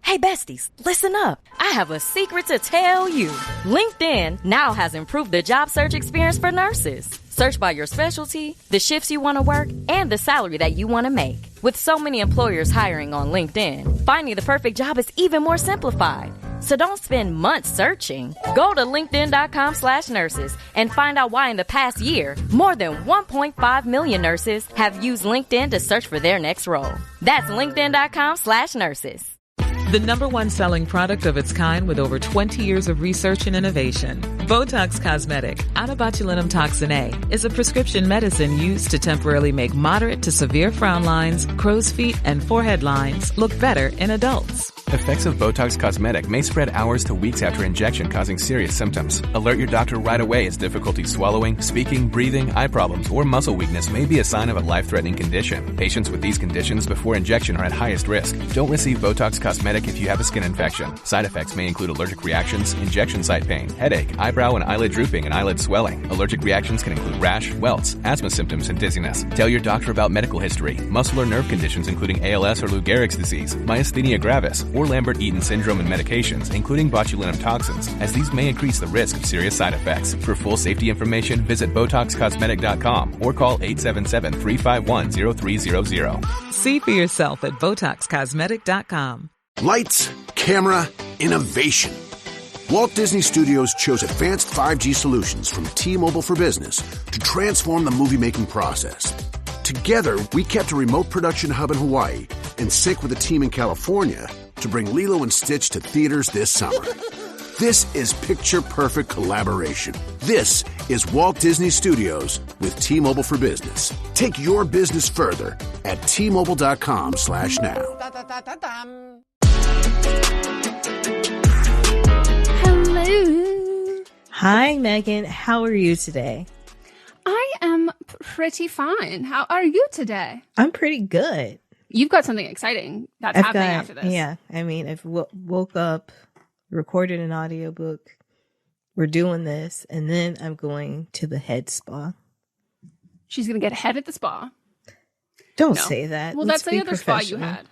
Hey besties, listen up. I have a secret to tell you. LinkedIn now has improved the job search experience for nurses. Search by your specialty, the shifts you want to work, and the salary that you want to make. With so many employers hiring on LinkedIn, finding the perfect job is even more simplified. So don't spend months searching. Go to linkedin.com/nurses and find out why in the past year, more than 1.5 million nurses have used LinkedIn to search for their next role. That's linkedin.com/nurses. The #1 selling product of its kind with over 20 years of research and innovation. Botox Cosmetic, out of botulinum toxin A, is a prescription medicine used to temporarily make moderate to severe frown lines, crow's feet, and forehead lines look better in adults. Effects of Botox Cosmetic may spread hours to weeks after injection, causing serious symptoms. Alert your doctor right away as difficulty swallowing, speaking, breathing, eye problems, or muscle weakness may be a sign of a life-threatening condition. Patients with these conditions before injection are at highest risk. Don't receive Botox Cosmetic if you have a skin infection. Side effects may include allergic reactions, injection site pain, headache, eyebrow and eyelid drooping, and eyelid swelling. Allergic reactions can include rash, welts, asthma symptoms, and dizziness. Tell your doctor about medical history, muscle or nerve conditions including ALS or Lou Gehrig's disease, myasthenia gravis, or Lambert-Eaton syndrome, and medications, including botulinum toxins, as these may increase the risk of serious side effects. For full safety information, visit BotoxCosmetic.com or call 877-351-0300. See for yourself at BotoxCosmetic.com. Lights, camera, innovation. Walt Disney Studios chose advanced 5G solutions from T-Mobile for Business to transform the movie-making process. Together, we kept a remote production hub in Hawaii in sync with a team in California to bring Lilo and Stitch to theaters this summer. This is picture-perfect collaboration. This is Walt Disney Studios with T-Mobile for Business. Take your business further at T-Mobile.com/now. Hello. Hi, Megan. How are you today? I am pretty fine. How are you today? I'm pretty good. You've got something exciting that's happening after this. Yeah. I mean, I've woke up, recorded an audiobook. We're doing this. And then I'm going to the head spa. She's going to get head at the spa. Don't say that. Well, Let's that's the other spa you had.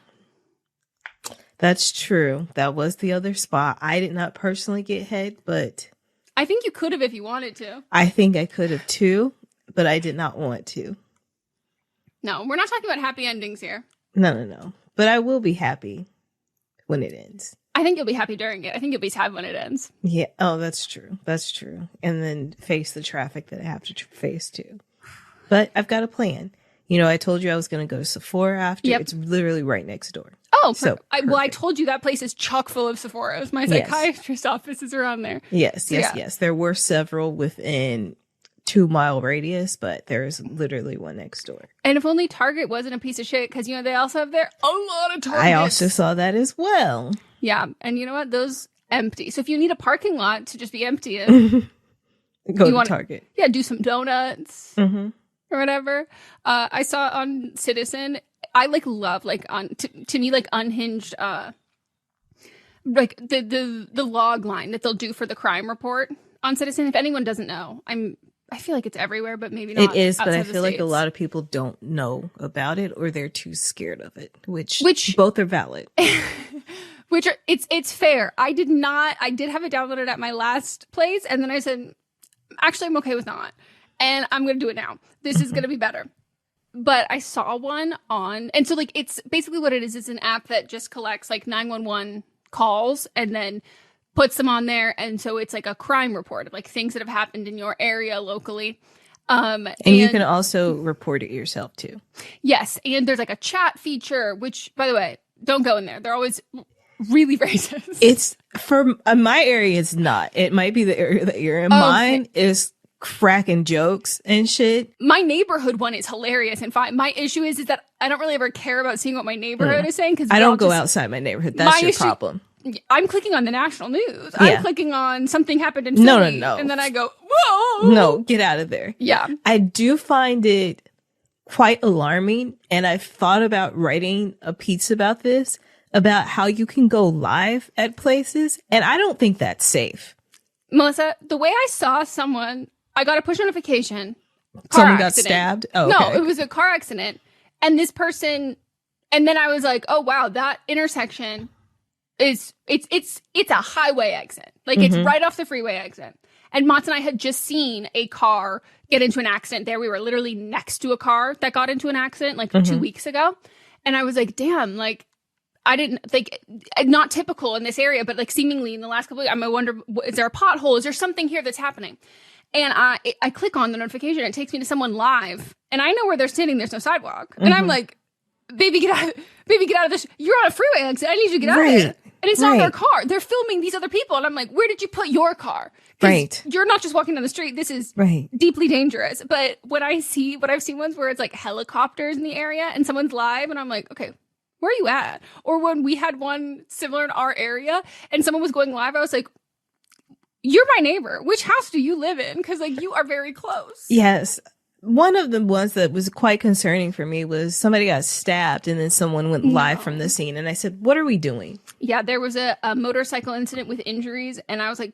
That's true. That was the other spa. I did not personally get head, but I think you could have if you wanted to. I think I could have too, but I did not want to. No, we're not talking about happy endings here. No. But I will be happy when it ends. I think you'll be happy during it. I think you'll be sad when it ends. Yeah. Oh, that's true. That's true. And then face the traffic that I have to face too. But I've got a plan. You know, I told you I was going to go to Sephora after. Yep. It's literally right next door. Oh, so I told you that place is chock full of Sephoras. My psychiatrist's office is around there. Yes. There were several within 2-mile radius, but there's literally one next door. And if only Target wasn't a piece of shit, because, you know, they also have a lot of Targets. I also saw that as well. Yeah. And you know what? Those empty. So if you need a parking lot to just be empty, go to Target. Yeah, do some donuts or whatever. I saw on Citizen, I love to me unhinged the log line that they'll do for the crime report on Citizen. If anyone doesn't know, I feel like it's everywhere, but maybe not. It is, but I feel like a lot of people don't know about it, or they're too scared of it, which both are valid. It's fair. I did have it downloaded at my last place, and then I said, actually, I'm okay with not, and I'm going to do it now. This is going to be better. But I saw one on, and so it's basically what it is. It's an app that just collects 911 calls and then puts them on there. And so it's like a crime report of things that have happened in your area locally. And you can also report it yourself too. Yes. And there's a chat feature, which, by the way, don't go in there. They're always really racist. It's for my area. It's not. It might be the area that you're in. Mine is cracking jokes and shit. My neighborhood one is hilarious and fine. My issue is that I don't really ever care about seeing what my neighborhood is saying, because I don't go outside my neighborhood. That's your problem. I'm clicking on the national news. Yeah. I'm clicking on something happened in Philly. No. And then I go, whoa. No, get out of there. Yeah. I do find it quite alarming. And I've thought about writing a piece about this, about how you can go live at places. And I don't think that's safe. Melissa, the way I saw someone, I got a push notification. Someone got stabbed? Oh, no, okay. It was a car accident. And this person, and then I was like, oh, wow, that intersection it's a highway exit. Like it's right off the freeway exit. And Mats and I had just seen a car get into an accident there. We were literally next to a car that got into an accident like 2 weeks ago. And I was like, damn, like I didn't think, not typical in this area, but like seemingly in the last couple of weeks, I wonder, is there a pothole? Is there something here that's happening? And I click on the notification. It takes me to someone live. And I know where they're standing. There's no sidewalk. And I'm like, baby, get out of this. You're on a freeway exit. I need you to get out of here. And it's not their car. They're filming these other people. And I'm like, where did you put your car? Right. You're not just walking down the street. This is deeply dangerous. But what I've seen ones where it's like helicopters in the area and someone's live. And I'm like, okay, where are you at? Or when we had one similar in our area and someone was going live, I was like, you're my neighbor. Which house do you live in? Because like you are very close. Yes. One of the ones that was quite concerning for me was somebody got stabbed and then someone went live from the scene. And I said, what are we doing? Yeah, there was a motorcycle incident with injuries. And I was like,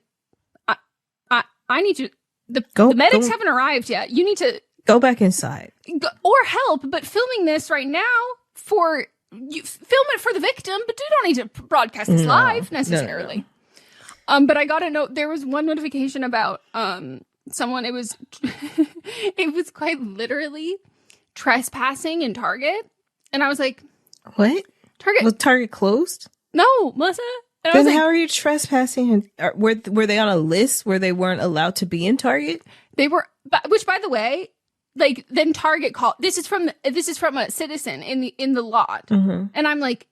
I need you. The medics haven't arrived yet. You need to go back inside or help. But filming this right now film it for the victim, but you don't need to broadcast this live necessarily. No. But I got a note. There was one notification about someone. It was it was quite literally trespassing in Target, and I was like, "What? Target? Was Target closed? No, Melissa." And then how are you trespassing? Were they on a list where they weren't allowed to be in Target? They were, which by the way, like then Target called. This is from a citizen in the lot, and I'm like,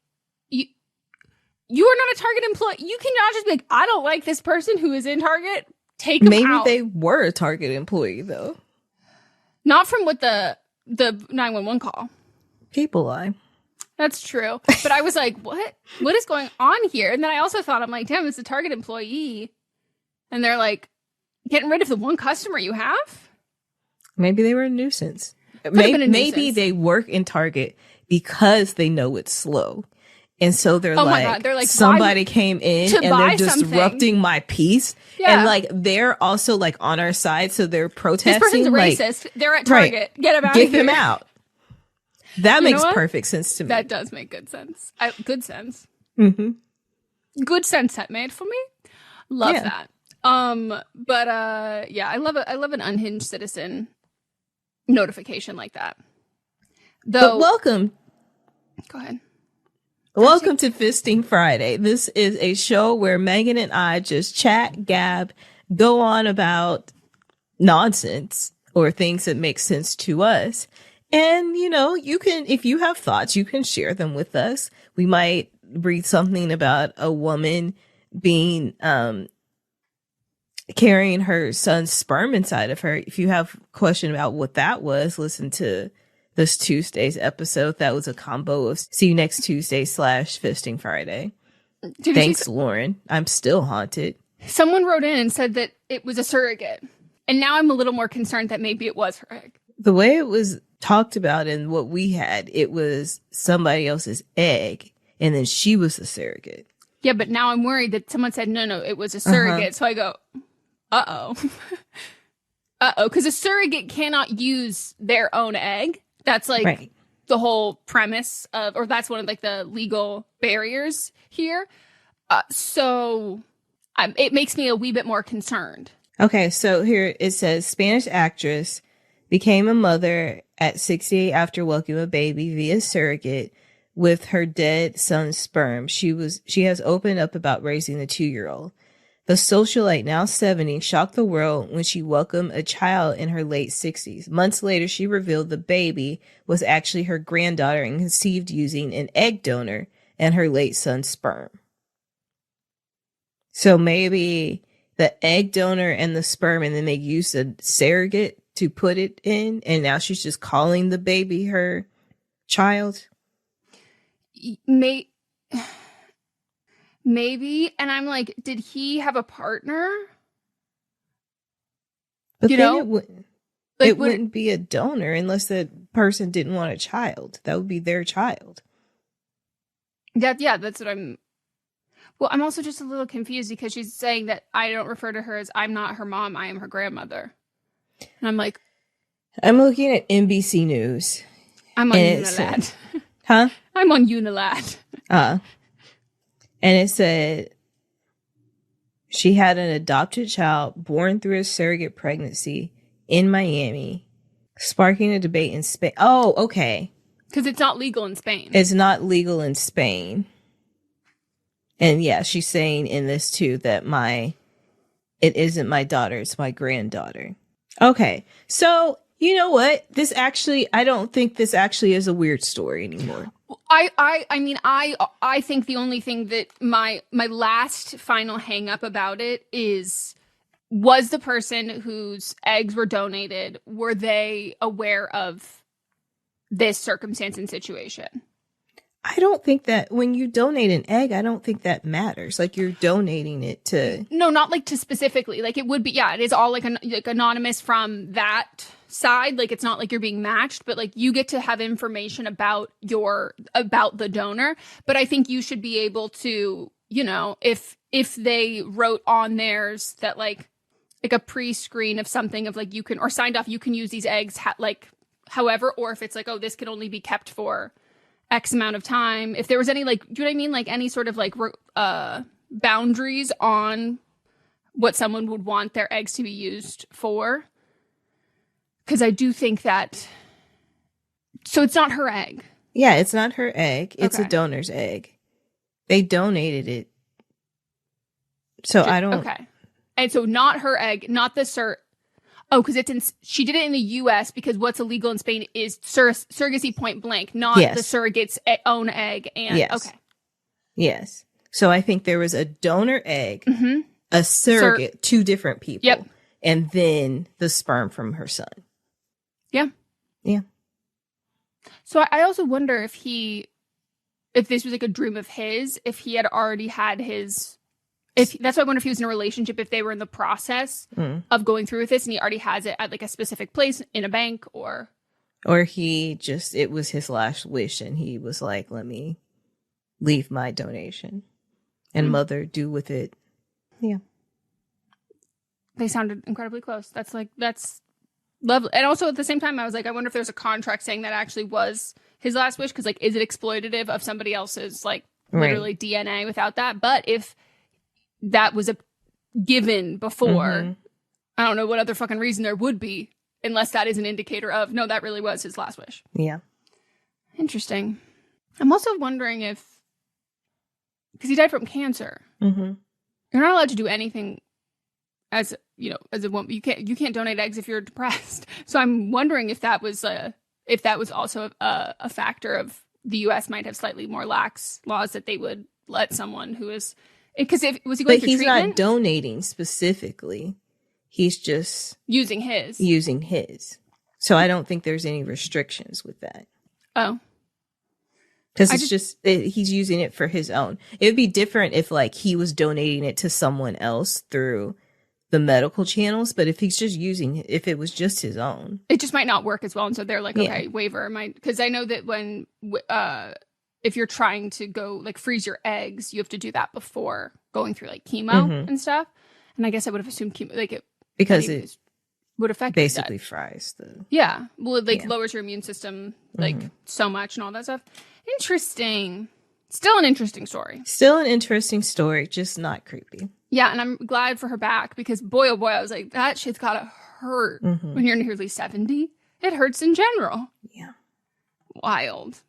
you are not a Target employee. You cannot just be like, I don't like this person who is in Target. Take them out. Maybe they were a Target employee though. Not from what the 911 call. People lie. That's true. But I was like, what? What is going on here? And then I also thought, I'm like, damn, it's a Target employee. And they're like, getting rid of the one customer you have? Maybe they were a nuisance. Maybe they work in Target because they know it's slow. And so they're like, somebody came in and they're disrupting my peace. Yeah. And like, they're also like on our side. So they're protesting. This person's racist. They're at Target. Get them out of here. Get them out. That makes perfect sense to me. That does make good sense. Good sense. Mm-hmm. Good sense that made for me. Love that. But I love an unhinged citizen notification like that. Though, but welcome. Go ahead. Welcome to Fisting Friday. This is a show where Megan and I just chat, gab, go on about nonsense or things that make sense to us. And, you can, if you have thoughts, you can share them with us. We might read something about a woman being, carrying her son's sperm inside of her. If you have a question about what that was, listen to this Tuesday's episode. That was a combo of See You Next Tuesday / Fisting Friday. Thanks, Lauren. I'm still haunted. Someone wrote in and said that it was a surrogate. And now I'm a little more concerned that maybe it was her egg. The way it was talked about in what we had, it was somebody else's egg, and then she was the surrogate. Yeah, but now I'm worried that someone said, no, it was a surrogate. So I go, uh-oh. Because a surrogate cannot use their own egg. That's like the whole premise of, or that's one of like the legal barriers here. So it makes me a wee bit more concerned. Okay, so here it says Spanish actress became a mother at 68 after welcoming a baby via surrogate with her dead son's sperm. She has opened up about raising the 2-year-old. The socialite, now 70, shocked the world when she welcomed a child in her late 60s. Months later, she revealed the baby was actually her granddaughter and conceived using an egg donor and her late son's sperm. So maybe the egg donor and the sperm, and then they used a surrogate to put it in, and now she's just calling the baby her child. Maybe. And I'm like, did he have a partner? But then it wouldn't be a donor unless the person didn't want a child. That would be their child. That's what I'm. Well, I'm also just a little confused because she's saying that I don't refer to her as I'm not her mom, I am her grandmother. And I'm like, I'm looking at NBC News. I'm on Unilad. Huh? I'm on Unilad. And it said she had an adopted child born through a surrogate pregnancy in Miami, sparking a debate in Spain. Oh, okay. Because it's not legal in Spain. It's not legal in Spain. And yeah, she's saying in this too that it isn't my daughter, it's my granddaughter. Okay. So, you know what? I don't think this actually is a weird story anymore. I think the only thing that my last final hang up about it was the person whose eggs were donated, were they aware of this circumstance and situation? I don't think that when you donate an egg, I don't think that matters. Like, you're donating it to... No, not like to specifically. Like, it would be, yeah, it is all like anonymous from that side. Like, it's not like you're being matched, but like you get to have information about the donor. But I think you should be able to, you know, if they wrote on theirs that like a pre-screen of something of like you can, or signed off, you can use these eggs however, or if it's like, oh, this can only be kept for X amount of time. If there was any, like, do you know what I mean? Like any sort of like boundaries on what someone would want their eggs to be used for. Because I do think that, so it's not her egg. Yeah, it's not her egg. It's Okay. a donor's egg. They donated it. So I don't. Okay. And so not her egg, not the Oh, because she did it in the U.S. because what's illegal in Spain is surrogacy point blank, not the surrogate's own egg. And yes. Okay. Yes. So I think there was a donor egg, a surrogate, two different people, Yep. and then the sperm from her son. Yeah. Yeah. So I also wonder if this was like a dream of his, if he had already had that's why I wonder if he was in a relationship, if they were in the process of going through with this and he already has it at like a specific place in a bank or it was his last wish and he was like, let me leave my donation and mother do with it. Yeah. They sounded incredibly close. That's lovely. And also at the same time, I was like, I wonder if there's a contract saying that actually was his last wish. Cause like, is it exploitative of somebody else's like literally DNA without that? But if that was a given before, I don't know what other fucking reason there would be, unless that is an indicator of, no, that really was his last wish. Yeah. Interesting. I'm also wondering because he died from cancer. You're not allowed to do anything as a woman. You can't donate eggs if you're depressed. So I'm wondering if that was also a factor of the U.S. might have slightly more lax laws that they would let someone who is... Because was he going through treatment? Not donating specifically. He's just using his. So I don't think there's any restrictions with that. Oh. Because he's using it for his own. It would be different if like he was donating it to someone else through the medical channels. But if if it was just his own. It just might not work as well. And so they're like, okay, waiver. Because I know that when... if you're trying to go like freeze your eggs, you have to do that before going through like chemo and stuff. And I guess I would have assumed chemo, like it would affect basically that. Fries the well it lowers your immune system like so much and all that stuff. Interesting. Still an interesting story, just not creepy. Yeah, and I'm glad for her back because boy oh boy, I was like, that shit's gotta hurt when you're nearly 70. It hurts in general. Yeah. Wild.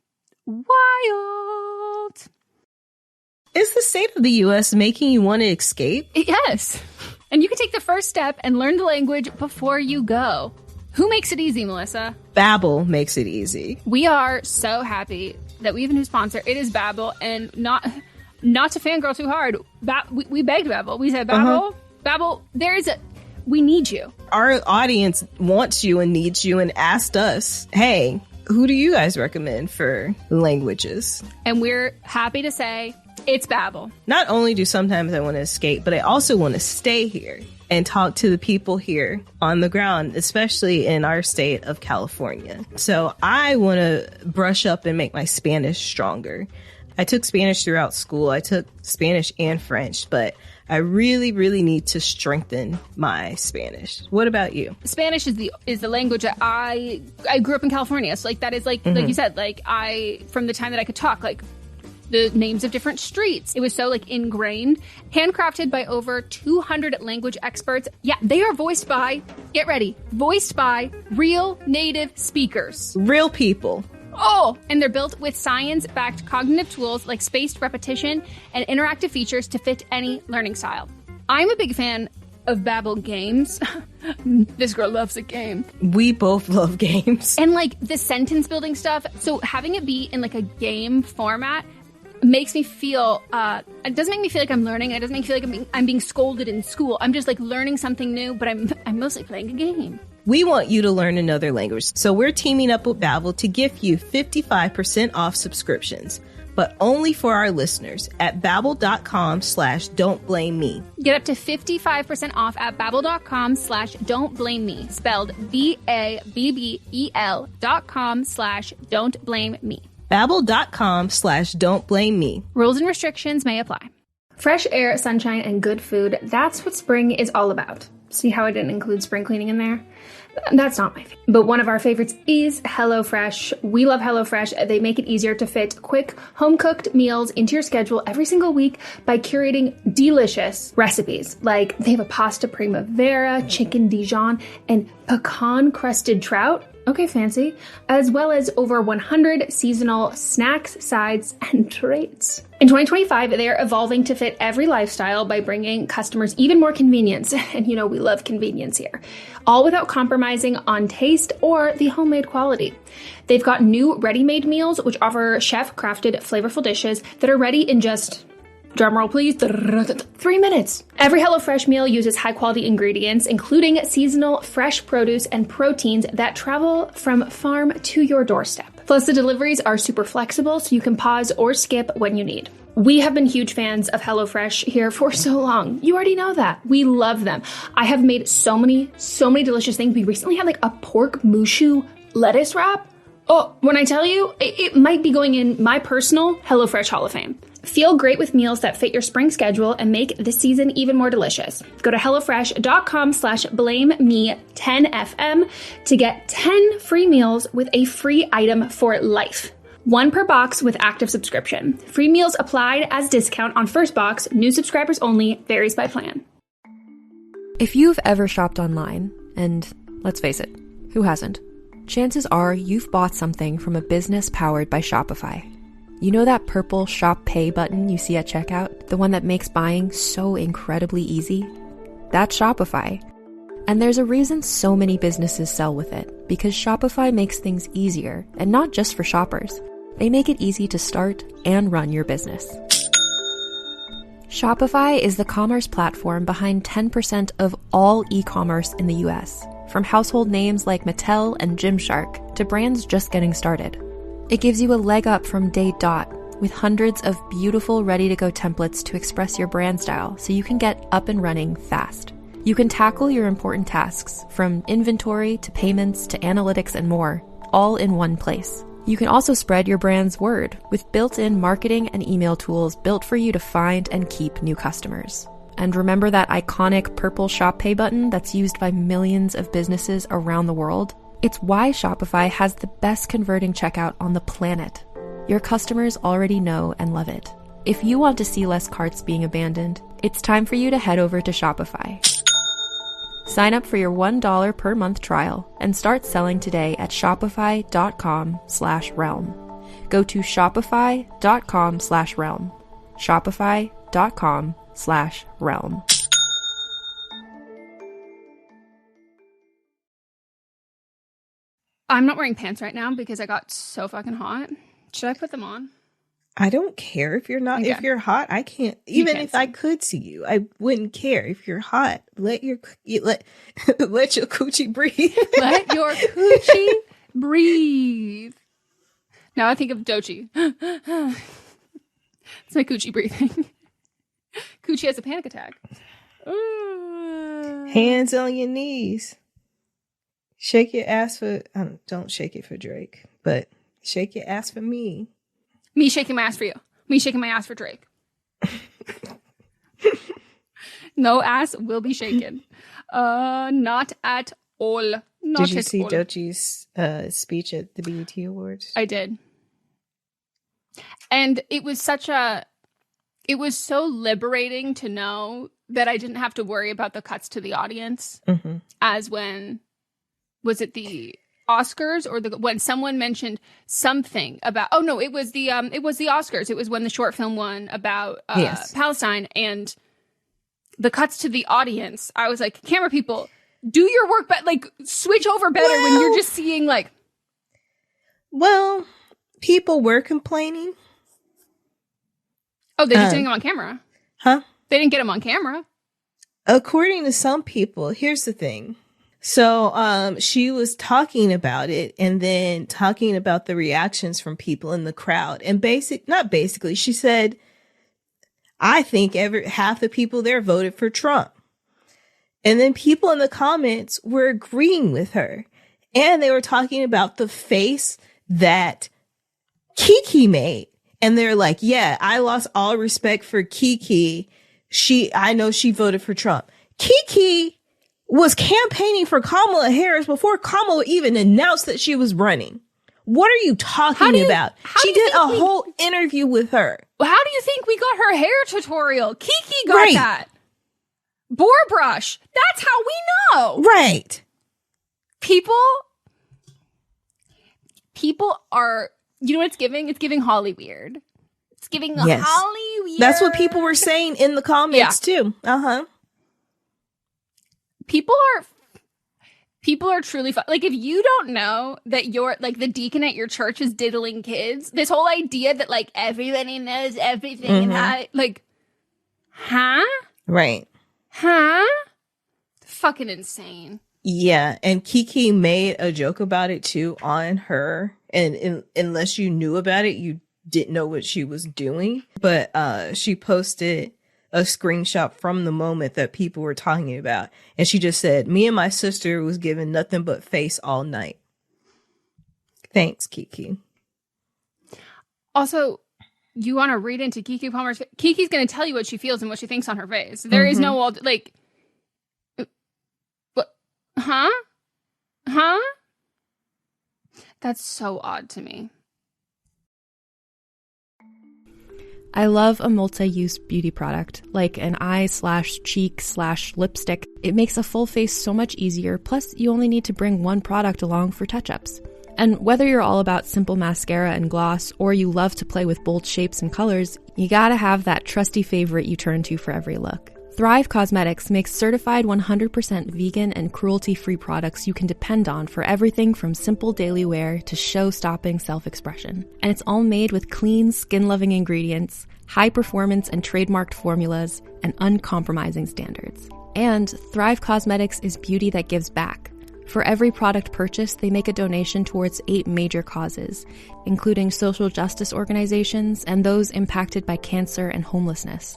Is the state of the U.S. making you want to escape? Yes. And you can take the first step and learn the language before you go. Who makes it easy, Melissa? BAIW makes it easy. We are so happy that we have a new sponsor. It is BAIW, and not to fangirl too hard. We begged BAIW. We said, BAIW, BAIW, we need you. Our audience wants you and needs you and asked us, hey, who do you guys recommend for languages? And we're happy to say it's BAIW. Not only do sometimes I want to escape, but I also want to stay here and talk to the people here on the ground, especially in our state of California. So I want to brush up and make my Spanish stronger. I took Spanish throughout school. I took Spanish and French, but I really, really need to strengthen my Spanish. What about you? Spanish is the language that I grew up in California. So like that is like you said, like from the time that I could talk, like the names of different streets. It was so like ingrained. Handcrafted by over 200 language experts. Yeah, they are voiced by, get ready, voiced by real native speakers. Real people. Oh, and they're built with science-backed cognitive tools like spaced repetition and interactive features to fit any learning style. I'm a big fan of BAIW games. This girl loves a game. We both love games. And like the sentence building stuff. So having it be in like a game format makes me feel, it doesn't make me feel like I'm learning. It doesn't make me feel like I'm being scolded in school. I'm just like learning something new, but I'm mostly playing a game. We want you to learn another language, so we're teaming up with BAIW to give you 55% off subscriptions, but only for our listeners at babbel.com/don'tblameme. Get up to 55% off at babbel.com/don'tblameme, spelled BABBEL.com/don'tblameme. Babbel.com/don'tblameme. Rules and restrictions may apply. Fresh air, sunshine, and good food. That's what spring is all about. See how I didn't include spring cleaning in there? That's not my favorite. But one of our favorites is HelloFresh. We love HelloFresh. They make it easier to fit quick, home-cooked meals into your schedule every single week by curating delicious recipes. Like they have a pasta primavera, chicken Dijon, and pecan-crusted trout. Okay, fancy. As well as over 100 seasonal snacks, sides, and treats. In 2025, they are evolving to fit every lifestyle by bringing customers even more convenience. And you know, we love convenience here. All without compromising on taste or the homemade quality. They've got new ready-made meals, which offer chef-crafted flavorful dishes that are ready in just, drumroll please, 3 minutes. Every HelloFresh meal uses high-quality ingredients, including seasonal fresh produce and proteins that travel from farm to your doorstep. Plus, the deliveries are super flexible, so you can pause or skip when you need. We have been huge fans of HelloFresh here for so long. You already know that. We love them. I have made so many delicious things. We recently had like a pork mushu lettuce wrap. Oh, when I tell you, it might be going in my personal HelloFresh Hall of Fame. Feel great with meals that fit your spring schedule and make this season even more delicious. Go to HelloFresh.com/blameme10FM to get 10 free meals with a free item for life. 1 per box with active subscription. Free meals applied as discount on first box. New subscribers only. Varies by plan. If you've ever shopped online, and let's face it, who hasn't? Chances are you've bought something from a business powered by Shopify. You know that purple Shop Pay button you see at checkout? The one that makes buying so incredibly easy? That's Shopify. And there's a reason so many businesses sell with it, because Shopify makes things easier, and not just for shoppers. They make it easy to start and run your business. Shopify is the commerce platform behind 10% of all e-commerce in the US, from household names like Mattel and Gymshark to brands just getting started. It gives you a leg up from day dot with hundreds of beautiful ready-to-go templates to express your brand style so you can get up and running fast. You can tackle your important tasks, from inventory to payments to analytics and more, all in one place. You can also spread your brand's word with built-in marketing and email tools built for you to find and keep new customers. And remember that iconic purple Shop Pay button that's used by millions of businesses around the world? It's why Shopify has the best converting checkout on the planet. Your customers already know and love it. If you want to see less carts being abandoned, it's time for you to head over to Shopify. Sign up for your $1 per month trial and start selling today at shopify.com/realm. Go to shopify.com/realm. Shopify.com/realm. I'm not wearing pants right now because I got so fucking hot. Should I put them on? I don't care if you're not. Okay. If you're hot, I can't. Even if I could see you, I wouldn't care. If you're hot, let your coochie breathe. Let your coochie breathe. Now I think of Doechii. It's my coochie breathing. Coochie has a panic attack. Hands on your knees. Shake your ass for. Don't shake it for Drake, but shake your ass for me. Me shaking my ass for you. Me shaking my ass for Drake. No ass will be shaken. Not at all. Not did you at see all. Doechii's speech at the BET Awards? I did. And it was so liberating to know that I didn't have to worry about the cuts to the audience as when, was it the Oscars or when someone mentioned something about, it was the Oscars. It was when the short film won about Palestine, and the cuts to the audience. I was like, camera people, do your work, but like switch over better when you're just seeing like. Well, people were complaining. Oh, they just didn't get him on camera. Huh? They didn't get him on camera. According to some people, here's the thing. So she was talking about it and then talking about the reactions from people in the crowd. And she said, I think half the people there voted for Trump. And then people in the comments were agreeing with her. And they were talking about the face that Kiki made. And they're like, yeah, I lost all respect for Kiki. I know she voted for Trump. Kiki was campaigning for Kamala Harris before Kamala even announced that she was running. What are you talking about? She did a whole interview with her. How do you think we got her hair tutorial? Kiki got that. Boar brush. That's how we know. Right. People are, you know what it's giving? It's giving Holly weird. It's giving Holly weird. That's what people were saying in the comments too. People are truly fun. Like, if you don't know that you're like the deacon at your church is diddling kids, this whole idea that like everybody knows everything and Right. Fucking insane. Yeah, and Kiki made a joke about it too on her, and unless you knew about it, you didn't know what she was doing. But she posted a screenshot from the moment that people were talking about, and she just said, "Me and my sister was given nothing but face all night." Thanks, Kiki. Also, you want to read into Kiki Palmer's? Kiki's going to tell you what she feels and what she thinks on her face. There is no like. Huh? That's so odd to me. I love a multi-use beauty product, like an eye/cheek/lipstick. It makes a full face so much easier, plus you only need to bring one product along for touch-ups. And whether you're all about simple mascara and gloss, or you love to play with bold shapes and colors, you gotta have that trusty favorite you turn to for every look. Thrive Cosmetics makes certified 100% vegan and cruelty-free products you can depend on for everything from simple daily wear to show-stopping self-expression. And it's all made with clean, skin-loving ingredients, high-performance and trademarked formulas, and uncompromising standards. And Thrive Cosmetics is beauty that gives back. For every product purchased, they make a donation towards 8 major causes, including social justice organizations and those impacted by cancer and homelessness.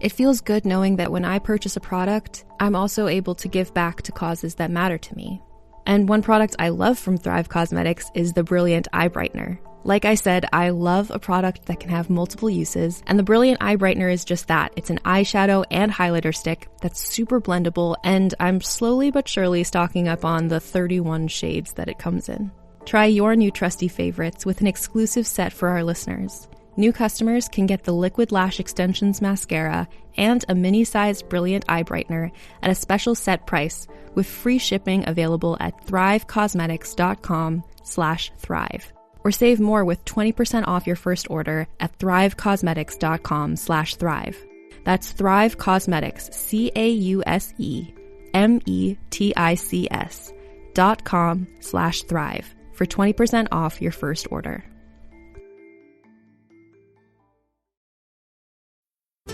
It feels good knowing that when I purchase a product, I'm also able to give back to causes that matter to me. And one product I love from Thrive Cosmetics is the Brilliant Eye Brightener. Like I said, I love a product that can have multiple uses, and the Brilliant Eye Brightener is just that. It's an eyeshadow and highlighter stick that's super blendable, and I'm slowly but surely stocking up on the 31 shades that it comes in. Try your new trusty favorites with an exclusive set for our listeners. New customers can get the Liquid Lash Extensions Mascara and a mini-sized Brilliant Eye Brightener at a special set price with free shipping available at thrivecosmetics.com/thrive. Or save more with 20% off your first order at thrivecosmetics.com/thrive. That's Thrive Cosmetics, CAUSEMETICS.com/thrive for 20% off your first order.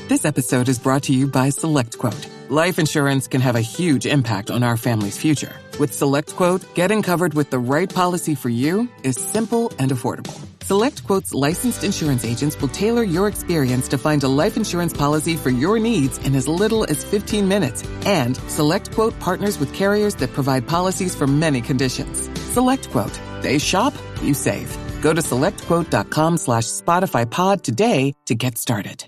This episode is brought to you by SelectQuote. Life insurance can have a huge impact on our family's future. With SelectQuote, getting covered with the right policy for you is simple and affordable. SelectQuote's licensed insurance agents will tailor your experience to find a life insurance policy for your needs in as little as 15 minutes. And SelectQuote partners with carriers that provide policies for many conditions. SelectQuote. They shop, you save. Go to SelectQuote.com/SpotifyPod today to get started.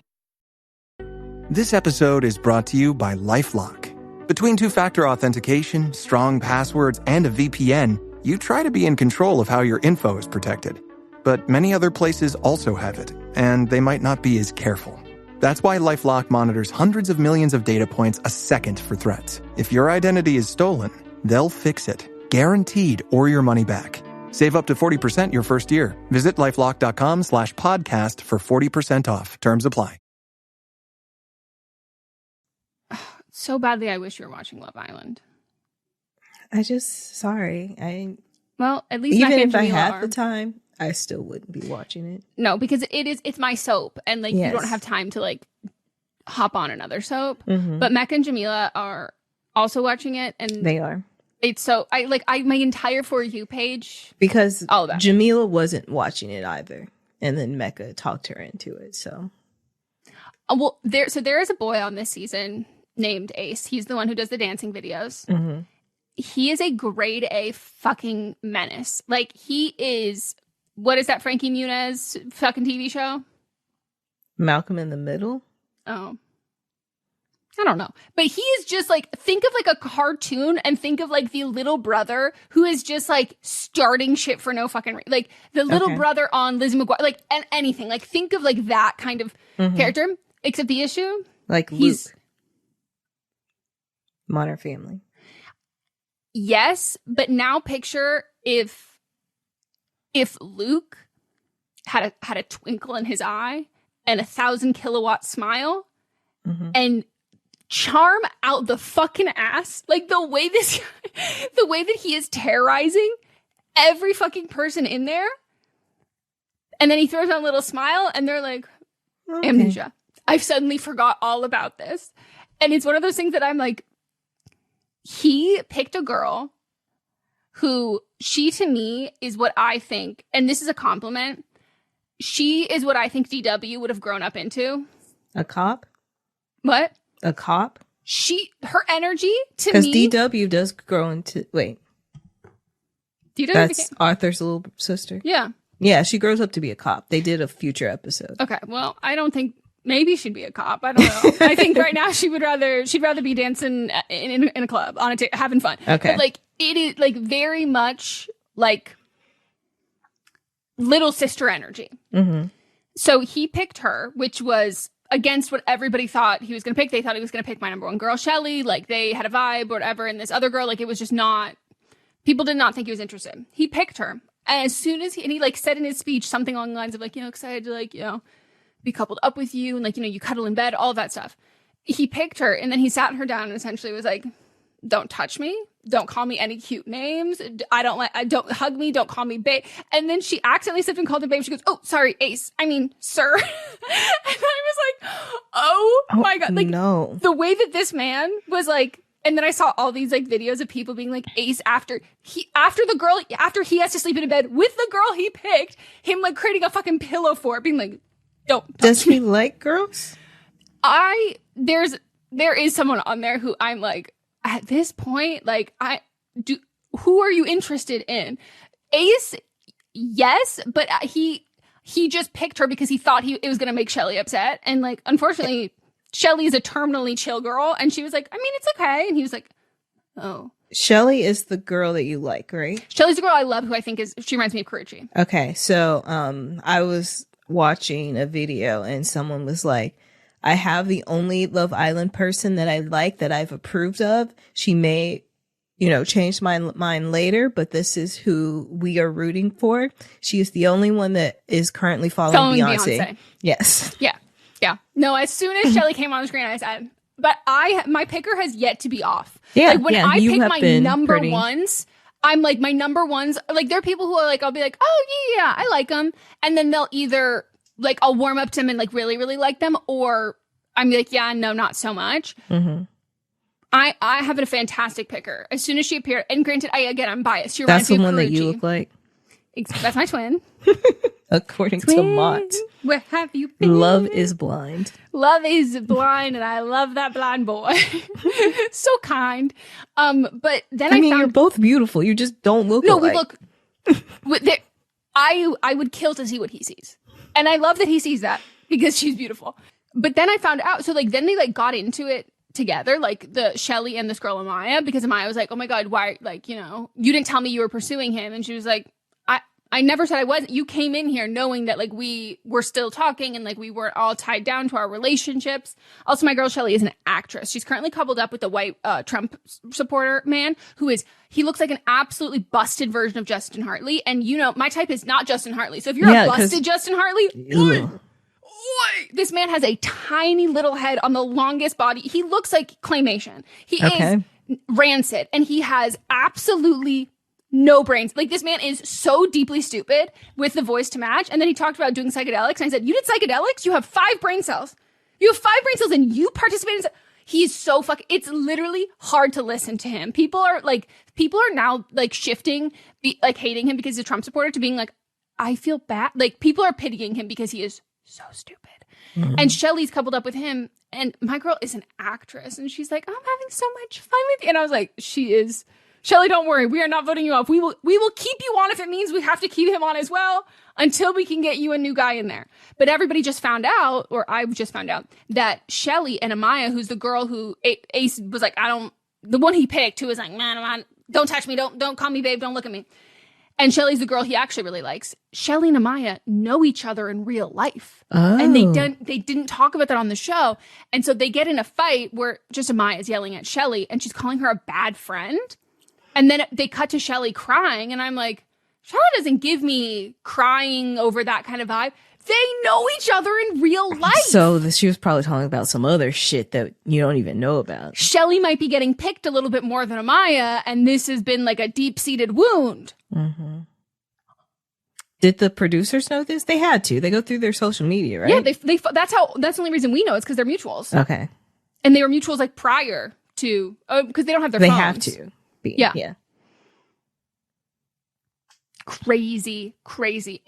This episode is brought to you by LifeLock. Between two-factor authentication, strong passwords, and a VPN, you try to be in control of how your info is protected. but many other places also have it, and they might not be as careful. That's why LifeLock monitors hundreds of millions of data points a second for threats. If your identity is stolen, they'll fix it, guaranteed, or your money back. Save up to 40% your first year. Visit LifeLock.com/podcast for 40% off. Terms apply. So badly, I wish you were watching Love Island. Sorry. Well, at least even Meghan if I Jamila had are. the time, I still wouldn't be watching it. No, because it's my soap, and like Yes. you don't have time to like hop on another soap. Mhm. But Meghan and Jamila are also watching it, and They are. it's so my entire For You page Because all about it. Jamila wasn't watching it either. And then Mecca talked her into it, so. Well, there is a boy on this season named Ace. He's the one who does the dancing videos. Mhm. He is a grade A fucking menace. Like, he is, what is that Frankie Muniz fucking TV show? Malcolm in the Middle? Oh. I don't know. But he is just like, think of like a cartoon and think of like the little brother who is just like starting shit for no fucking reason. Like the little brother on Lizzie McGuire, like, and anything. Like, think of like that kind of character. Except the issue, Like he's Luke. Modern Family. Yes, but now picture if Luke had a twinkle in his eye and 1,000-kilowatt smile and charm out the fucking ass, like the way that he is terrorizing every fucking person in there, and then he throws on a little smile and they're like, amnesia. I've suddenly forgot all about this. And it's one of those things that I'm like, he picked a girl who, she to me is what I think, and this is a compliment, she is what I think DW would have grown up into. A cop? What? A cop? Her energy to Because me. DW does grow into, wait. DW That's Arthur's little sister? Yeah. Yeah, she grows up to be a cop. They did a future episode. Okay, well, I don't think, maybe she'd be a cop. I don't know. I think right now she'd rather be dancing in a club, having fun. Okay. But like, it is like very much like little sister energy. Mm-hmm. So he picked her, which was against what everybody thought he was going to pick. They thought he was going to pick my number one girl, Shelly. Like, they had a vibe or whatever. And this other girl, like, it was just not, people did not think he was interested. He picked her. And as soon as he like said in his speech something along the lines of like, excited to like, be coupled up with you. And like, you cuddle in bed, all of that stuff. He picked her and then he sat her down and essentially was like, don't touch me. Don't call me any cute names. Don't hug me. Don't call me babe. And then she accidentally slipped and called him babe. She goes, oh, sorry, Ace. I mean, sir. And I was like, oh my God. Like, no. The way that this man was like, and then I saw all these like videos of people being like, Ace after he has to sleep in a bed with the girl he picked, him like creating a fucking pillow for it, being like, don't touch Does me. he like girls? There is someone on there who I'm like, at this point, like, who are you interested in? Ace, yes, but he just picked her because he thought it was going to make Shelly upset. And like, unfortunately, Shelly is a terminally chill girl. And she was like, I mean, it's okay. And he was like, oh. Shelly is the girl that you like, right? Shelly's the girl I love, who I think she reminds me of Karuchi. Okay, so I was watching a video and someone was like, I have the only Love Island person that I like that I've approved of. She may, change my mind later, but this is who we are rooting for. She is the only one that is currently following Beyonce. Yes. Yeah. Yeah. No, as soon as Shelly came on the screen, I said, but my picker has yet to be off. Yeah. Like when yeah, I you pick have my been number pretty... ones, I'm like, my number ones, like there are people who are like, I'll be like, oh yeah, I like them. And then they'll either like, I'll warm up to them and like really, really like them. Or I'm like, yeah, no, not so much. Mm-hmm. I have a fantastic picker. As soon as she appeared, and granted, I'm biased. She That's reminds me the of one that you Karuchi. look like? That's my twin. According to Mott. Where have you been? Love is blind. Love is blind, and I love that blind boy. So kind. But then I mean, found you're both beautiful. You just don't look alike. We look. I would kill to see what he sees, and I love that he sees that because she's beautiful. But then I found out. So like, then they like got into it together, like the Shelly and this girl Amaya, because Amaya was like, oh my God, why? Like, you didn't tell me you were pursuing him, and she was like, I never said I wasn't. You came in here knowing that like we were still talking and like we weren't all tied down to our relationships. Also, my girl Shelly is an actress. She's currently coupled up with the white Trump supporter man he looks like an absolutely busted version of Justin Hartley. And you know, my type is not Justin Hartley. So if you're a busted Justin Hartley, this man has a tiny little head on the longest body. He looks like claymation. He is rancid and he has absolutely no brains. Like, this man is so deeply stupid with the voice to match. And then he talked about doing psychedelics. And I said, you did psychedelics? You have 5 brain cells. You have 5 brain cells and you participated in... He's so it's literally hard to listen to him. People are now like shifting, like hating him because he's a Trump supporter to being like, I feel bad. Like, people are pitying him because he is so stupid. Mm-hmm. And Shelly's coupled up with him. And my girl is an actress. And she's like, I'm having so much fun with you. And I was like, she is... Shelly, don't worry. We are not voting you off. We will keep you on if it means we have to keep him on as well until we can get you a new guy in there. But everybody just found out, or I just found out, that Shelly and Amaya, who's the girl who Ace was like, the one he picked, who was like, man, don't touch me. Don't call me babe. Don't look at me. And Shelly's the girl he actually really likes. Shelly and Amaya know each other in real life. Oh. And they didn't talk about that on the show. And so they get in a fight where just Amaya is yelling at Shelly and she's calling her a bad friend. And then they cut to Shelly crying, and I'm like, Shelly doesn't give me crying over that kind of vibe. They know each other in real life. So she was probably talking about some other shit that you don't even know about. Shelly might be getting picked a little bit more than Amaya, and this has been like a deep-seated wound. Mm-hmm. Did the producers know this? They had to. They go through their social media, right? Yeah, that's the only reason we know. It's because they're mutuals. Okay. And they were mutuals like prior to, because they don't have their phones. They have to. Yeah. Crazy.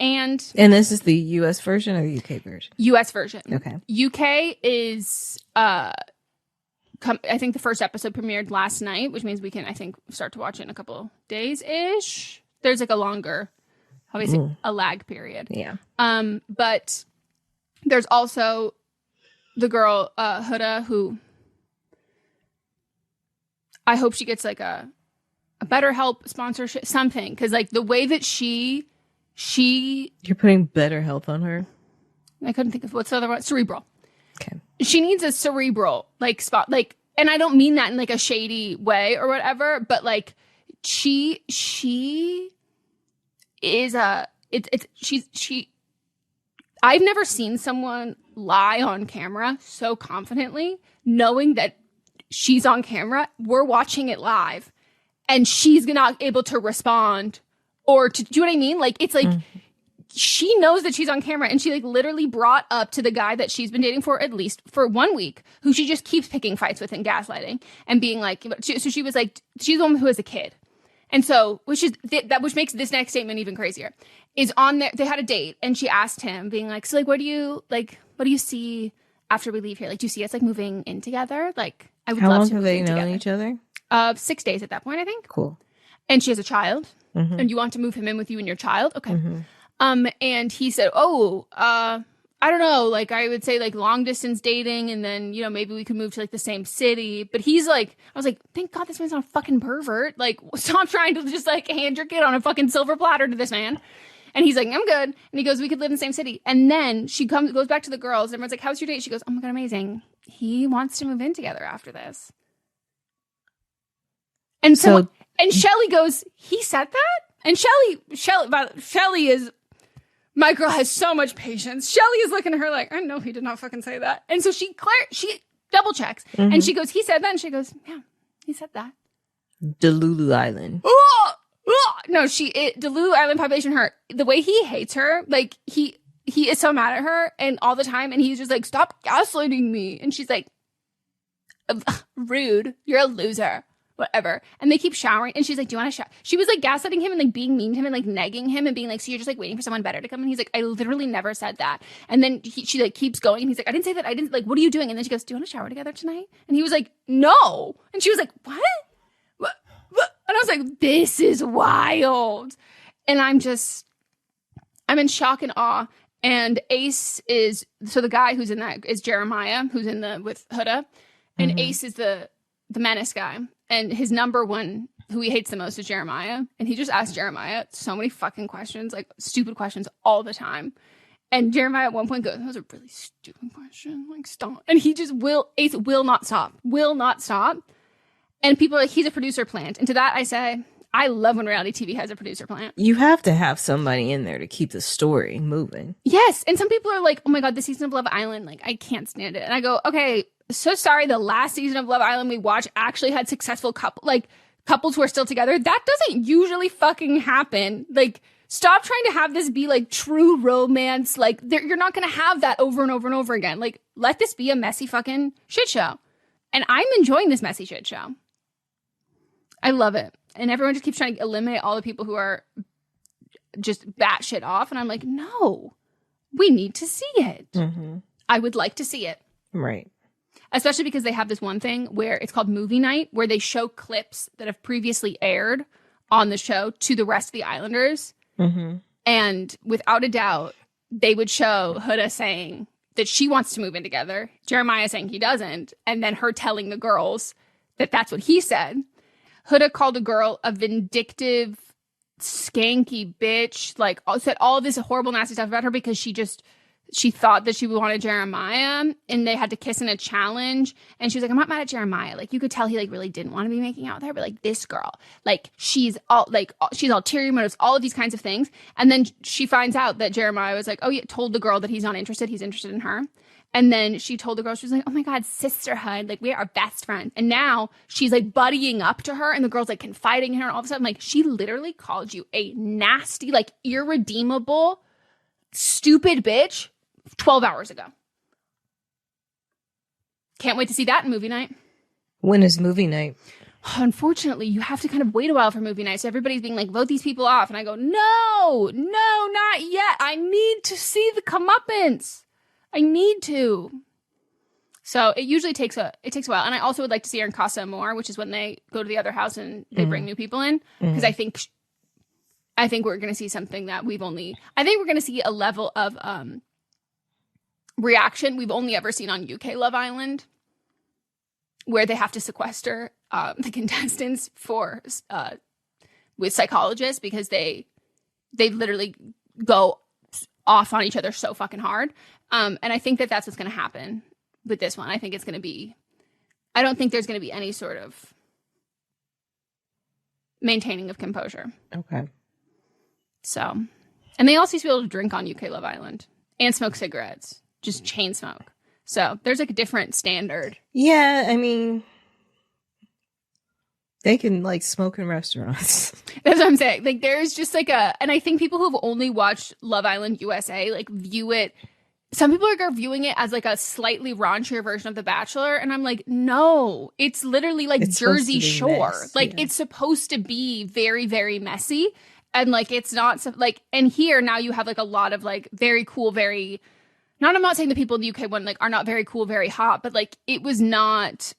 And this is the US version or the UK version? US version. Okay. UK is I think the first episode premiered last night, which means we can, I think, start to watch it in a couple days ish. There's like a longer, obviously a lag period. Yeah. But there's also the girl Huda, who I hope she gets like a BetterHelp sponsorship, something, because like the way that she you're putting BetterHelp on her. I couldn't think of what's the other one. Cerebral. Okay. She needs a cerebral like spot, like, and I don't mean that in like a shady way or whatever, but like she is I've never seen someone lie on camera so confidently, knowing that she's on camera, we're watching it live, and she's not able to respond or to do what I mean? Like, it's like she knows that she's on camera, and she like literally brought up to the guy that she's been dating for at least for 1 week, who she just keeps picking fights with and gaslighting and being like, so she was like, she's the one who has a kid. And so, which makes this next statement even crazier, is on there. They had a date, and she asked him, being like, so like, what do you see after we leave here? Like, do you see us like moving in together? Like, I would love to. How long have they known each other? 6 days at that point, I think. Cool. And she has a child, and you want to move him in with you and your child? Okay. And he said, I don't know, like, I would say like long distance dating, and then, you know, maybe we could move to like the same city. But he's like, I was like, thank God this man's not a fucking pervert. Like, stop trying to just like hand your kid on a fucking silver platter to this man. And he's like, I'm good. And he goes, we could live in the same city. And then she goes back to the girls. Everyone's like, how's your date? She goes, oh my God, amazing. He wants to move in together after this. And so, and Shelly goes, he said that? And Shelly is, my girl has so much patience. Shelly is looking at her like, I know he did not fucking say that. And so she double checks, and she goes, he said that? And she goes, yeah, he said that. Delulu Island. No, Delulu Island population hurt. The way he hates her, like he is so mad at her and all the time, and he's just like, stop gaslighting me. And she's like, rude, you're a loser. Whatever. And they keep showering, and she's like, do you want to shower? She was like gaslighting him and like being mean to him and like negging him and being like, so you're just like waiting for someone better to come? And he's like, I literally never said that. And then she like keeps going, and he's like, I didn't say that. I didn't, like, what are you doing? And then she goes, do you want to shower together tonight? And he was like, no. And she was like, what? And I was like, this is wild. And I'm in shock and awe. And Ace is, so the guy who's in that is Jeremiah, who's with Huda. And Ace is the menace guy. And his number one who he hates the most is Jeremiah. And he just asks Jeremiah so many fucking questions, like stupid questions all the time. And Jeremiah at one point goes, that was a really stupid question. Like, stop. And he just Ace will not stop. Will not stop. And people are like, he's a producer plant. And to that I say, I love when reality TV has a producer plant. You have to have somebody in there to keep the story moving. Yes. And some people are like, oh my God, this season of Love Island, like, I can't stand it. And I go, okay, so sorry, the last season of Love Island we watched actually had successful couples who are still together. That doesn't usually fucking happen. Like, stop trying to have this be like true romance. Like, you're not going to have that over and over and over again. Like, let this be a messy fucking shit show. And I'm enjoying this messy shit show. I love it. And everyone just keeps trying to eliminate all the people who are just batshit off. And I'm like, no, we need to see it. Mm-hmm. I would like to see it. Right. Especially because they have this one thing where it's called movie night, where they show clips that have previously aired on the show to the rest of the Islanders. Mm-hmm. And without a doubt, they would show Huda saying that she wants to move in together, Jeremiah saying he doesn't, and then her telling the girls that that's what he said. Huda called a girl a vindictive, skanky bitch, like said all this horrible, nasty stuff about her because she thought that she wanted Jeremiah, and they had to kiss in a challenge. And she was like, I'm not mad at Jeremiah. Like, you could tell he like really didn't want to be making out with her, but like this girl, like she's ulterior motives, all of these kinds of things. And then she finds out that Jeremiah was like, oh yeah, told the girl that he's not interested. He's interested in her. And then she told the girl, she was like, oh my God, sisterhood. Like, we are best friends. And now she's like buddying up to her, and the girl's like confiding in her. And all of a sudden, like, she literally called you a nasty, like irredeemable, stupid bitch 12 hours ago. Can't wait to see that in movie night. When is movie night? Unfortunately, you have to kind of wait a while for movie night. So everybody's being like, vote these people off. And I go, no, not yet. I need to see the comeuppance. I need to. So it usually takes a while. And I also would like to see her in Casa more, which is when they go to the other house and they bring new people in. Because I think we're going to see something that we're going to see a level of reaction we've only ever seen on UK Love Island, where they have to sequester the contestants with psychologists because they literally go off on each other so fucking hard. And I think that that's what's going to happen with this one. I think it's going to be, I don't think there's going to be any sort of maintaining of composure. Okay. So, and they also used to be able to drink on UK Love Island and smoke cigarettes, just chain smoke. So there's like a different standard. Yeah. I mean, they can like smoke in restaurants. That's what I'm saying. Like, there's just like and I think people who've only watched Love Island USA, like, view it. Some people are viewing it as like a slightly raunchier version of The Bachelor. And I'm like, no, it's literally like it's Jersey Shore. Mess, like, it's supposed to be very, very messy. And like, it's not like, and here now you have like a lot of like very cool, very, I'm not saying the people in the UK one like are not very cool, very hot, but like it was not,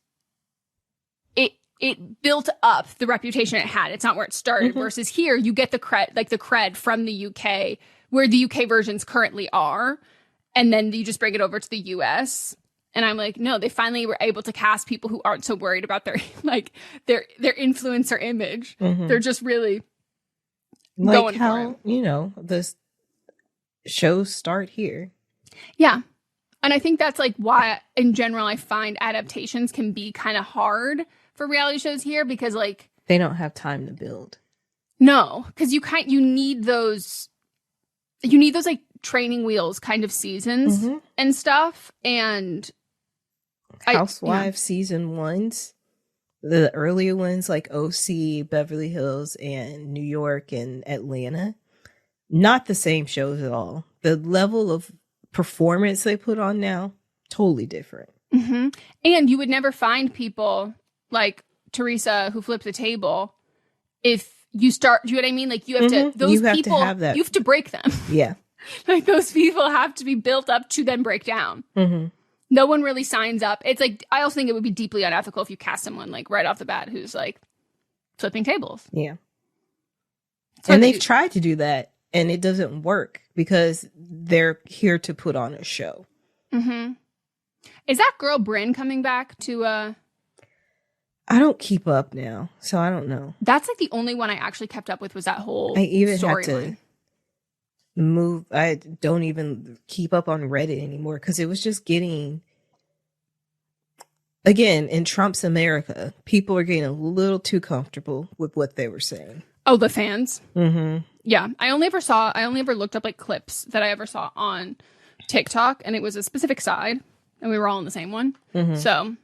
it built up the reputation it had. It's not where it started. Versus here, you get the cred from the UK, where the UK versions currently are. And then you just bring it over to the US. And I'm like, no, they finally were able to cast people who aren't so worried about their like their influencer image. They're just really like going how, for it. You know, the shows start here. Yeah. And I think that's like why in general I find adaptations can be kind of hard for reality shows here, because like they don't have time to build. No, because you need those like training wheels kind of seasons and stuff. And Housewives season 1s, the earlier ones like OC, Beverly Hills, and New York and Atlanta, not the same shows at all. The level of performance they put on now, totally different. And you would never find people like Teresa who flipped the table if you start, do you know what I mean? Like, you have to, those people, you have to break them. Yeah. Like, those people have to be built up to then break down. No one really signs up. It's like, I also think it would be deeply unethical if you cast someone like right off the bat who's like flipping tables. Yeah. And they've tried to do that and it doesn't work because they're here to put on a show. Is that girl Brynn coming back to I don't keep up now, so I don't know. That's like the only one I actually kept up with was that whole I even had storyline. to move. I don't even keep up on Reddit anymore because it was just getting, again, in Trump's America, people are getting a little too comfortable with what they were saying. Oh, the fans? Mm-hmm. Yeah. I only ever looked up like clips that I ever saw on TikTok, and it was a specific side, and we were all in the same one. Mm-hmm. So,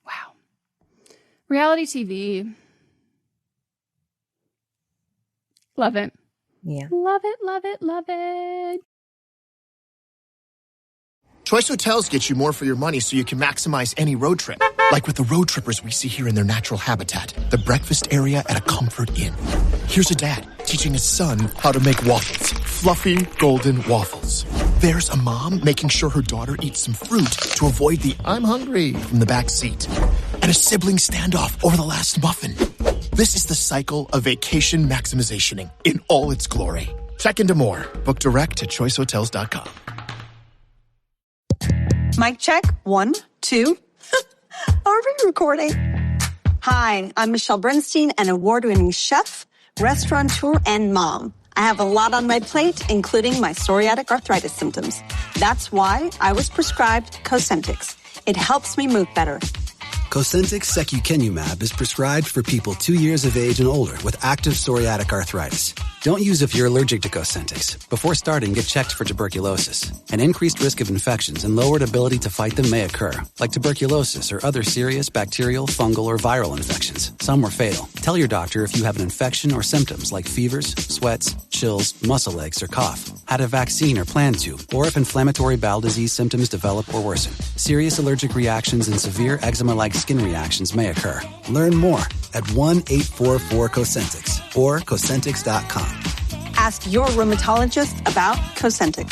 wow. Reality TV. Love it. Yeah. Love it, love it, love it. Choice Hotels gets you more for your money so you can maximize any road trip. Like with the road trippers we see here in their natural habitat, the breakfast area at a Comfort Inn. Here's a dad teaching his son how to make waffles. Fluffy, golden waffles. There's a mom making sure her daughter eats some fruit to avoid the "I'm hungry" from the back seat. And a sibling standoff over the last muffin. This is the cycle of vacation maximizationing in all its glory. Check into more. Book direct at choicehotels.com. Mic check. 1, 2. Are we recording? Hi, I'm Michelle Bernstein, an award-winning chef, restaurateur, and mom. I have a lot on my plate, including my psoriatic arthritis symptoms. That's why I was prescribed Cosentyx. It helps me move better. Cosentyx secukinumab is prescribed for people 2 years of age and older with active psoriatic arthritis. Don't use if you're allergic to Cosentyx. Before starting, get checked for tuberculosis. An increased risk of infections and lowered ability to fight them may occur, like tuberculosis or other serious bacterial, fungal, or viral infections. Some were fatal. Tell your doctor if you have an infection or symptoms like fevers, sweats, chills, muscle aches, or cough, had a vaccine or plan to, or if inflammatory bowel disease symptoms develop or worsen. Serious allergic reactions and severe eczema-like skin reactions may occur. Learn more at 1-844-COSENTYX or Cosentyx.com. Ask your rheumatologist about Cosentyx.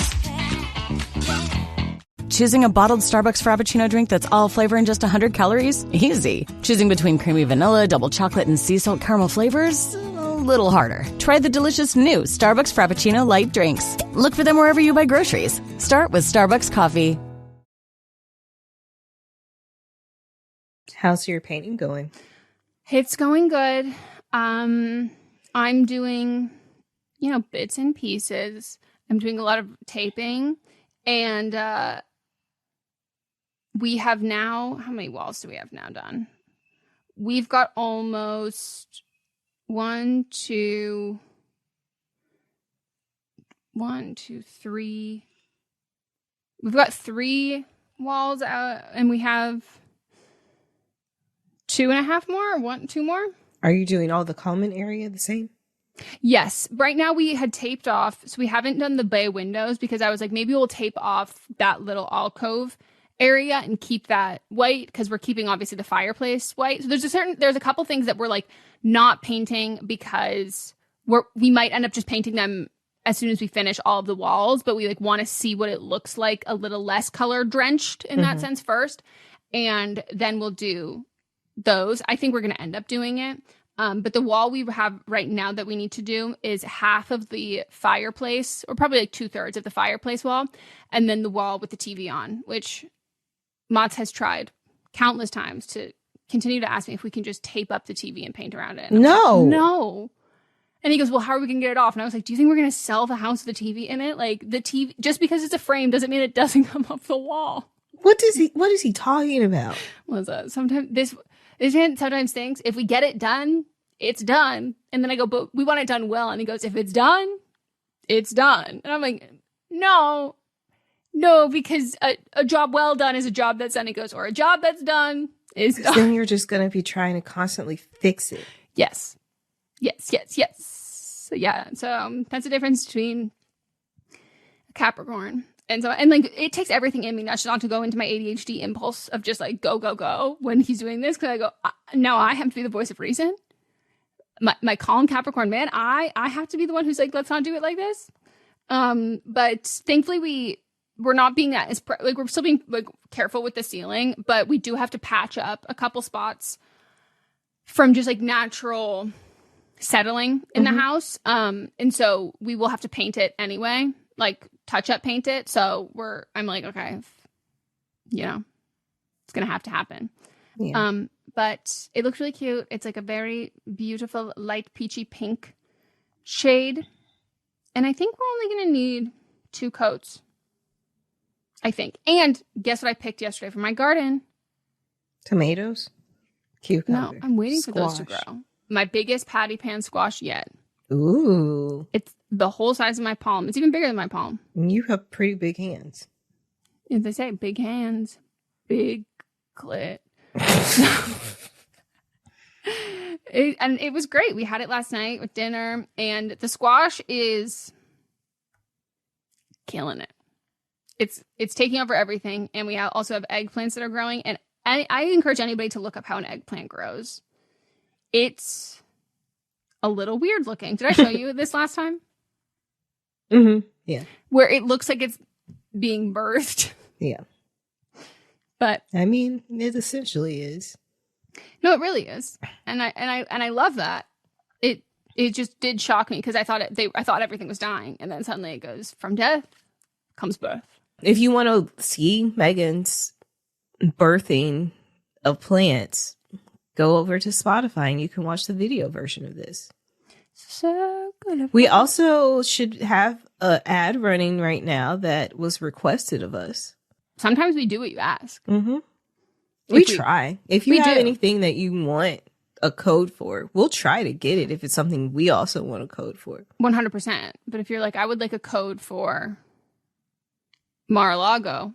Choosing a bottled Starbucks Frappuccino drink that's all flavor and just 100 calories? Easy. Choosing between creamy vanilla, double chocolate, and sea salt caramel flavors? A little harder. Try the delicious new Starbucks Frappuccino light drinks. Look for them wherever you buy groceries. Start with Starbucks coffee. How's your painting going? It's going good. I'm doing, bits and pieces. I'm doing a lot of taping. And we have now, how many walls do we have now done? We've got almost 3. We've got 3 walls out, and we have 2.5 more, or 2 more. Are you doing all the common area the same? Yes. Right now we had taped off, so we haven't done the bay windows because I was like, maybe we'll tape off that little alcove area and keep that white because we're keeping obviously the fireplace white. So there's a couple things that we're like not painting because we might end up just painting them as soon as we finish all of the walls, but we like want to see what it looks like a little less color drenched in that sense first, and then we'll do those. I think we're going to end up doing it. But the wall we have right now that we need to do is half of the fireplace, or probably like 2/3 of the fireplace wall, and then the wall with the TV on, which Mats has tried countless times to continue to ask me if we can just tape up the TV and paint around it. And no. And he goes, well, how are we going to get it off? And I was like, do you think we're going to sell the house with the TV in it? Like, the TV, just because it's a frame doesn't mean it doesn't come off the wall. What is he talking about? Lisa, sometimes this man sometimes thinks if we get it done, it's done. And then I go, but we want it done well. And he goes, if it's done, it's done. And I'm like, no, because a job well done is a job that's done. He goes, or a job that's done is done. Then you're just going to be trying to constantly fix it. Yes. So, yeah. So that's the difference between a Capricorn. And like, it takes everything in me not to go into my ADHD impulse of just like, go when he's doing this. Cause I go, now I have to be the voice of reason. My calm Capricorn man, I have to be the one who's like, let's not do it like this. But thankfully we're not being that we're still being like careful with the ceiling, but we do have to patch up a couple spots from just like natural settling in the house. And so we will have to paint it anyway, like touch up paint it. So I'm like, okay, it's going to have to happen. Yeah. but it looks really cute. It's like a very beautiful light peachy pink shade. And I think we're only going to need 2 coats. I think. And guess what I picked yesterday for my garden? Tomatoes? Cucumber. No, I'm waiting squash. for those to grow. My biggest patty pan squash yet. Ooh. It's the whole size of my palm. It's even bigger than my palm. You have pretty big hands. As they say, big hands, big clit. And it was great. We had it last night with dinner, and the squash is killing it. It's taking over everything, and we also have eggplants that are growing, and I encourage anybody to look up how an eggplant grows. It's a little weird looking. Did I show you this last time? Mm-hmm. Yeah. Where it looks like it's being birthed. Yeah. But I mean, it essentially is. No, it really is. And I love that. It just did shock me because I thought everything was dying, and then suddenly it goes from death comes birth. If you want to see Megan's birthing of plants, go over to Spotify and you can watch the video version of this. So good. We also should have an ad running right now that was requested of us. Sometimes we do what you ask. Mm-hmm. We try. If you have anything that you want a code for, we'll try to get it if it's something we also want a code for. 100%. But if you're like, I would like a code for Mar-a-Lago.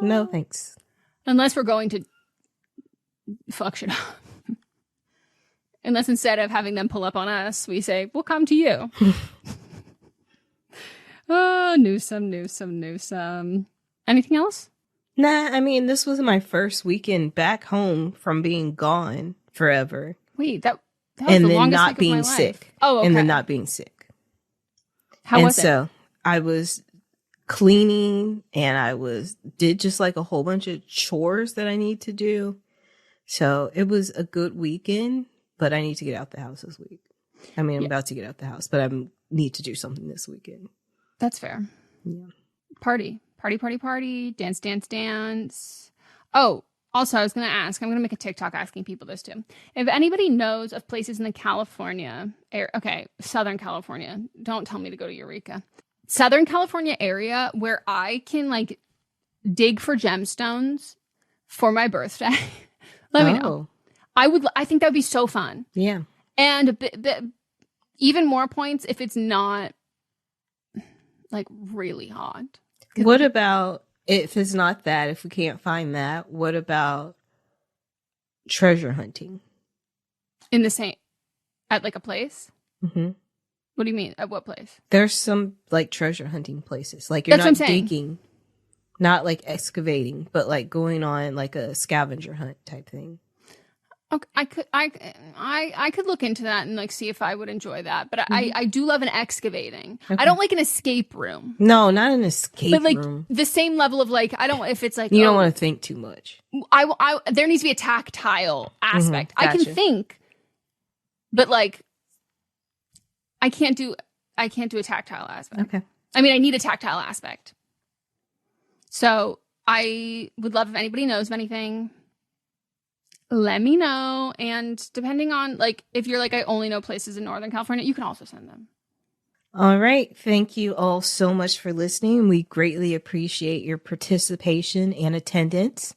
No, thanks. Unless we're going to fuck shit up. Unless instead of having them pull up on us, we say, we'll come to you. Oh, Newsome. Anything else? Nah, I mean, this was my first weekend back home from being gone forever. Wait, that was and the then longest not week being of my life. sick. Oh, okay. And then not being sick. How was it? So I was cleaning and I did just like a whole bunch of chores that I need to do. So it was a good weekend, but I need to get out the house this week. I mean, I'm about to get out the house, but I need to do something this weekend. That's fair. Yeah. Party, dance. Oh, also, I was going to ask, I'm going to make a TikTok asking people this too. If anybody knows of places in the California area, okay, Southern California, don't tell me to go to Eureka. Southern California area where I can like dig for gemstones for my birthday. Let me know. I think that would be so fun. Yeah. And even more points if it's not like really hot. What about if it's not that, if we can't find that, what about treasure hunting? In the same, at like a place? Mm-hmm. What do you mean? At what place? There's some like treasure hunting places. Like you're not digging, not like excavating, but like going on like a scavenger hunt type thing. Okay, I could look into that and like see if I would enjoy that. But I do love an excavating. Okay. I don't like an escape room. No, not an escape room. But like the same level of like, I don't, if it's like, you don't want to think too much. There needs to be a tactile aspect. Mm-hmm. Gotcha. I can think, but like, I can't do a tactile aspect. Okay. I mean, I need a tactile aspect. So I would love if anybody knows of anything. Let me know. And depending on, like, if you're like, I only know places in Northern California, you can also send them. All right. Thank you all so much for listening. We greatly appreciate your participation and attendance.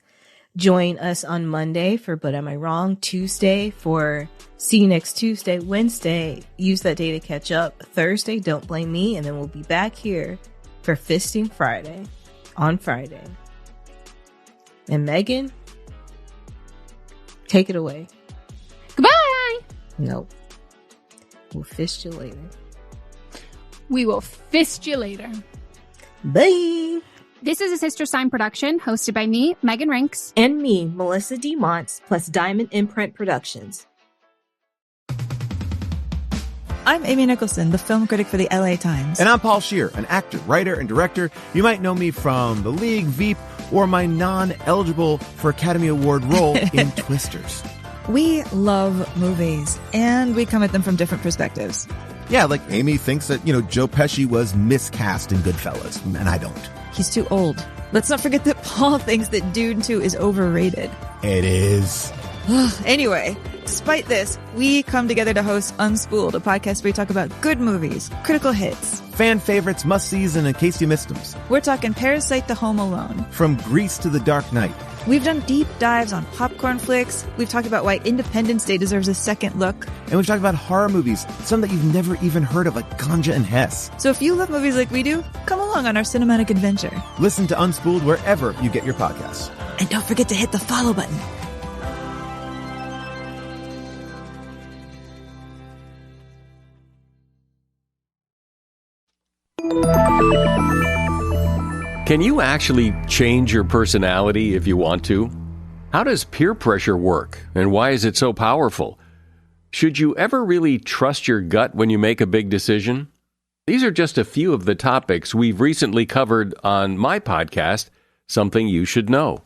Join us on Monday for But Am I Wrong? Tuesday for See You Next Tuesday. Wednesday, use that day to catch up. Thursday, Don't Blame Me. And then we'll be back here for Fisting Friday on Friday. And Megan, take it away. Goodbye. Nope. We'll fist you later. We will fist you later. Bye. This is a Sister Sign production hosted by me, Megan Rinks. And me, Melissa D. Montz, plus Diamond Imprint Productions. I'm Amy Nicholson, the film critic for the LA Times. And I'm Paul Scheer, an actor, writer, and director. You might know me from The League, Veep, or my non-eligible for Academy Award role in Twisters. We love movies, and we come at them from different perspectives. Yeah, like Amy thinks that, Joe Pesci was miscast in Goodfellas, and I don't. He's too old. Let's not forget that Paul thinks that Dune 2 is overrated. It is. Anyway, despite this, we come together to host Unspooled, a podcast where we talk about good movies, critical hits, fan favorites, must-sees, and in case you missed them. We're talking Parasite to Home Alone. From Grease to The Dark Knight. We've done deep dives on popcorn flicks. We've talked about why Independence Day deserves a second look. And we've talked about horror movies, some that you've never even heard of, like Ganja and Hess. So if you love movies like we do, come along on our cinematic adventure. Listen to Unspooled wherever you get your podcasts. And don't forget to hit the follow button. Can you actually change your personality if you want to? How does peer pressure work, and why is it so powerful? Should you ever really trust your gut when you make a big decision? These are just a few of the topics we've recently covered on my podcast, Something You Should Know.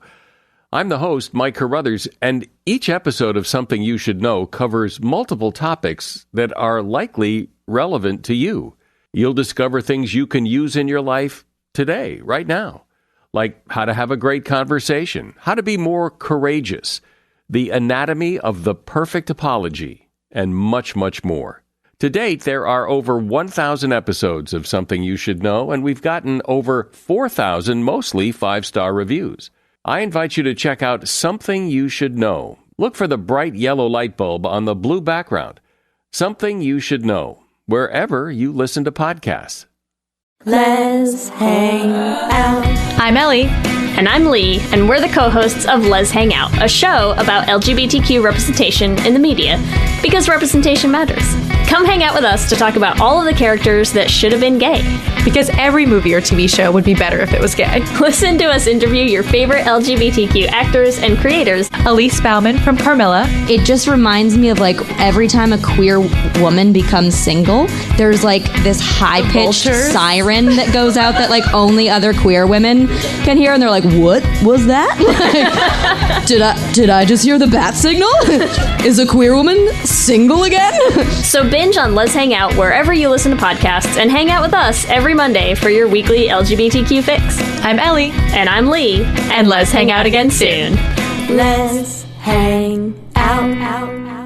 I'm the host, Mike Carruthers, and each episode of Something You Should Know covers multiple topics that are likely relevant to you. You'll discover things you can use in your life today, right now, like how to have a great conversation, how to be more courageous, the anatomy of the perfect apology, and much, much more. To date, there are over 1,000 episodes of Something You Should Know, and we've gotten over 4,000 mostly 5-star reviews. I invite you to check out Something You Should Know. Look for the bright yellow light bulb on the blue background. Something You Should Know, wherever you listen to podcasts. Let's hang out. I'm Ellie. And I'm Lee, and we're the co-hosts of Let's Hang Out, a show about LGBTQ representation in the media, because representation matters. Come hang out with us to talk about all of the characters that should have been gay. Because every movie or TV show would be better if it was gay. Listen to us interview your favorite LGBTQ actors and creators. Elise Bauman from Carmilla. It just reminds me of like every time a queer woman becomes single, there's like this high-pitched siren that goes out that like only other queer women can hear, and they're like, what was that? Did I just hear the bat signal? Is a queer woman single again? So binge on Let's Hang Out wherever you listen to podcasts, and hang out with us every Monday for your weekly LGBTQ fix. I'm Ellie. And I'm Lee. And let's hang out again soon. Let's hang out.